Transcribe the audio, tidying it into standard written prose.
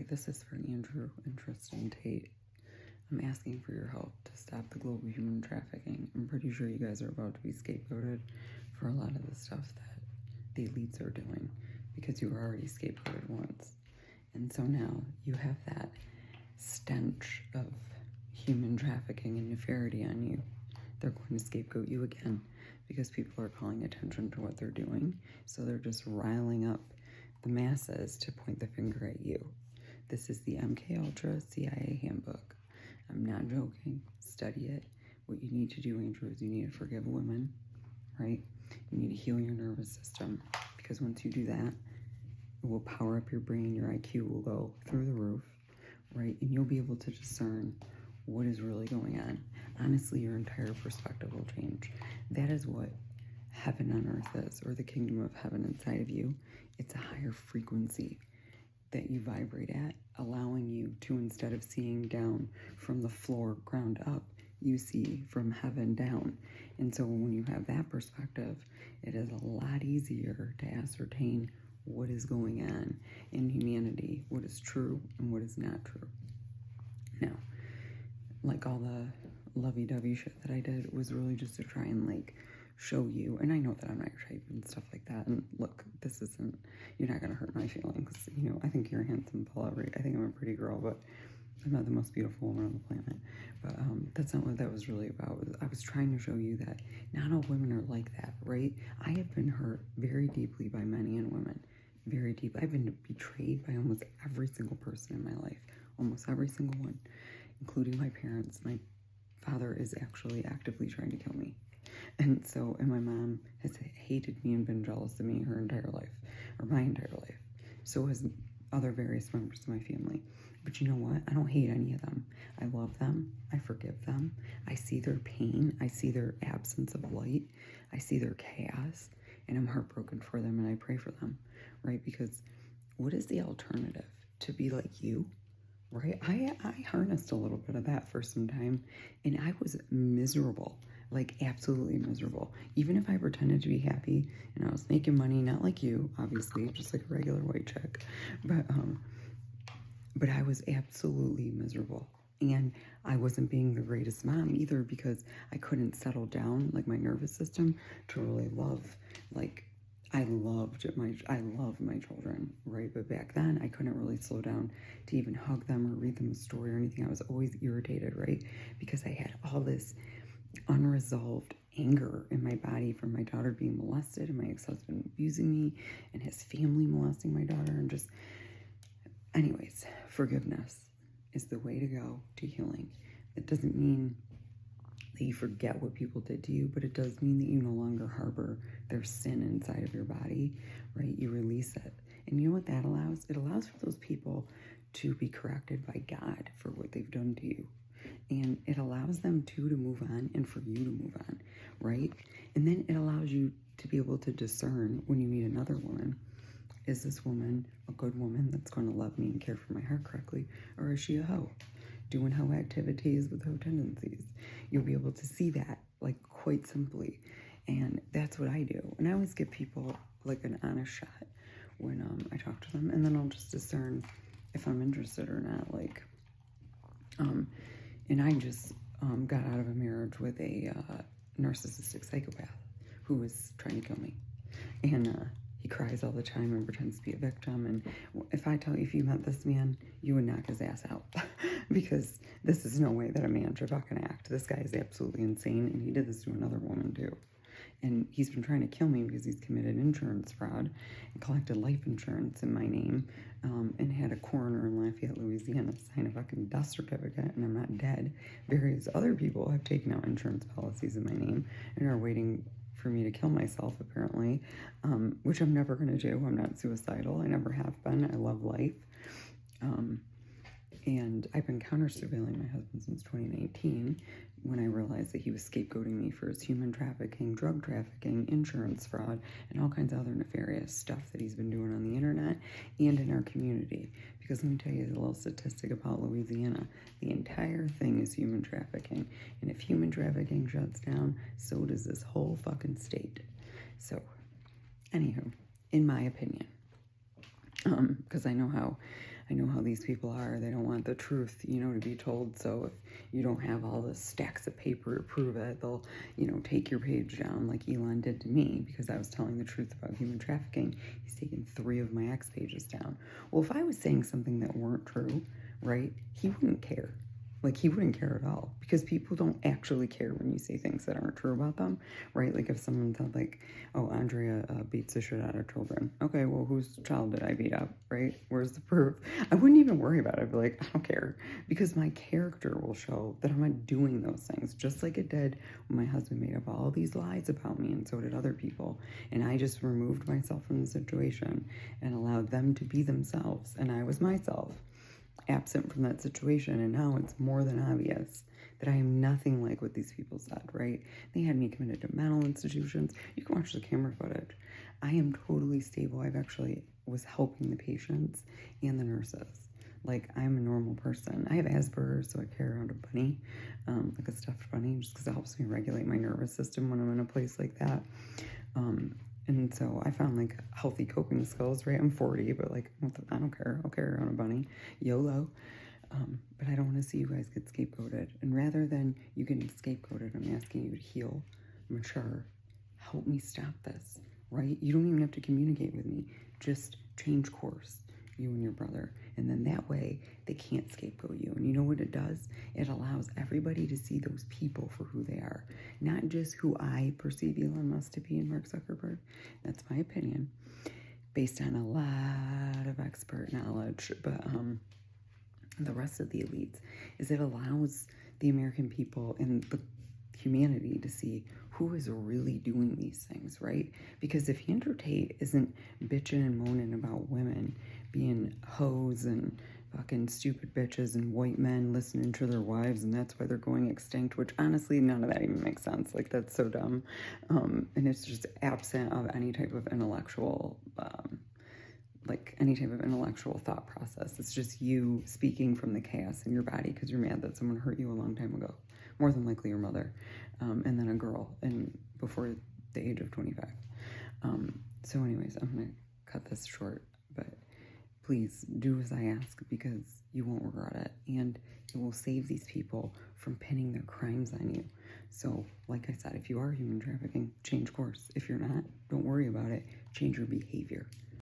this is for Andrew and Tristan Tate. I'm asking for your help to stop the global human trafficking. I'm pretty sure you guys are about to be scapegoated for a lot of the stuff that the elites are doing because you were already scapegoated once. And so now you have that stench of human trafficking and nefariety on you. They're going to scapegoat you again because people are calling attention to what they're doing. So they're just riling up the masses to point the finger at you. This is the MKULTRA CIA handbook. I'm not joking. Study it. What you need to do, Andrew, is you need to forgive women, right? You need to heal your nervous system because once you do that, it will power up your brain. Your IQ will go through the roof, right? And you'll be able to discern what is really going on. Honestly, your entire perspective will change. That is what heaven on earth is, or the kingdom of heaven inside of you. It's a higher frequency that you vibrate at, allowing you to, instead of seeing down from the floor ground up, you see from heaven down. And so when you have that perspective, it is a lot easier to ascertain what is going on in humanity, what is true and what is not true. Now, like all the lovey-dovey shit that I did was really just to try and like show you, and I know that I'm not your type and stuff like that, and look, this isn't, you're not gonna hurt my feelings, you know. I think you're a handsome Paul. I think I'm a pretty girl, but I'm not the most beautiful woman on the planet. But that's not what that was really about. I was trying to show you that not all women are like that, right? I have been hurt very deeply by men and women, very deep. I've been betrayed by almost every single person in my life, almost every single one, including my parents. My father is actually actively trying to kill me. And my mom has hated me and been jealous of me her entire life, or my entire life. So has other various members of my family. But you know what? I don't hate any of them. I love them. I forgive them. I see their pain. I see their absence of light. I see their chaos. And I'm heartbroken for them and I pray for them, right? Because what is the alternative? To be like you, right? I harnessed a little bit of that for some time and I was miserable. Like absolutely miserable. Even if I pretended to be happy and I was making money, not like you, obviously, just like a regular white chick, but I was absolutely miserable. And I wasn't being the greatest mom either because I couldn't settle down, like my nervous system, to really love. Like I love my children, right? But back then I couldn't really slow down to even hug them or read them a story or anything. I was always irritated, right? Because I had all this unresolved anger in my body from my daughter being molested and my ex-husband abusing me and his family molesting my daughter, and just, anyways, forgiveness is the way to go to healing. It doesn't mean that you forget what people did to you, but it does mean that you no longer harbor their sin inside of your body, right? You release it. And you know what that allows? It allows for those people to be corrected by God for what they've done to you. And it allows them too to move on and for you to move on, right? And then it allows you to be able to discern when you meet another woman. Is this woman a good woman that's going to love me and care for my heart correctly? Or is she a hoe? Doing hoe activities with hoe tendencies. You'll be able to see that, like, quite simply. And that's what I do. And I always give people, like, an honest shot when I talk to them. And then I'll just discern if I'm interested or not, like, and I just got out of a marriage with a narcissistic psychopath who was trying to kill me. And he cries all the time and pretends to be a victim. And if I tell you, if you met this man, you would knock his ass out. Because this is no way that a man should fucking act. This guy is absolutely insane. And he did this to another woman too. And he's been trying to kill me because he's committed insurance fraud and collected life insurance in my name, and had a coroner in Lafayette, Louisiana sign a fucking death certificate, and I'm not dead. Various other people have taken out insurance policies in my name and are waiting for me to kill myself, apparently, which I'm never going to do. I'm not suicidal. I never have been. I love life. And I've been counter-surveilling my husband since 2019 when I realized that he was scapegoating me for his human trafficking, drug trafficking, insurance fraud, and all kinds of other nefarious stuff that he's been doing on the internet and in our community. Because let me tell you a little statistic about Louisiana. The entire thing is human trafficking. And if human trafficking shuts down, so does this whole fucking state. So, anywho, in my opinion, because I know how I know how these people are. They don't want the truth, you know, to be told. So if you don't have all the stacks of paper to prove it, they'll, you know, take your page down like Elon did to me because I was telling the truth about human trafficking. He's taken 3 of my ex pages down. Well, if I was saying something that weren't true, right, he wouldn't care. Like, he wouldn't care at all, because people don't actually care when you say things that aren't true about them, right? Like, if someone said, like, oh, Andrea beats the shit out of children. Okay, well, whose child did I beat up, right? Where's the proof? I wouldn't even worry about it. I'd be like, I don't care, because my character will show that I'm not doing those things, just like it did when my husband made up all these lies about me, and so did other people, and I just removed myself from the situation and allowed them to be themselves, and I was myself, absent from that situation. And now it's more than obvious that I am nothing like what these people said, right? They had me committed to mental institutions. You can watch the camera footage. I am totally stable. I've actually was helping the patients and the nurses. Like, I'm a normal person. I have Asperger's, so I carry around a bunny, like a stuffed bunny, just because it helps me regulate my nervous system when I'm in a place like that. And so I found, like, healthy coping skills, right? I'm 40, but, like, I don't care. I'll carry around a bunny. YOLO. But I don't want to see you guys get scapegoated. And rather than you getting scapegoated, I'm asking you to heal, mature, help me stop this, right? You don't even have to communicate with me. Just change course, you and your brother. And then that way, they can't scapegoat you. And you know what it does? It allows everybody to see those people for who they are. Not just who I perceive Elon Musk to be and Mark Zuckerberg. That's my opinion, based on a lot of expert knowledge. But the rest of the elites, is it allows the American people and the humanity to see who is really doing these things, right? Because if Andrew Tate isn't bitching and moaning about women being hoes and fucking stupid bitches and white men listening to their wives, and that's why they're going extinct, which honestly, none of that even makes sense. Like, that's so dumb. And it's just absent of any type of intellectual, thought process. It's just you speaking from the chaos in your body because you're mad that someone hurt you a long time ago. More than likely your mother, and then a girl, and before the age of 25. So anyways, I'm going to cut this short, but please do as I ask, because you won't regret it, and it will save these people from pinning their crimes on you. So, like I said, if you are human trafficking, change course. If you're not, don't worry about it. Change your behavior.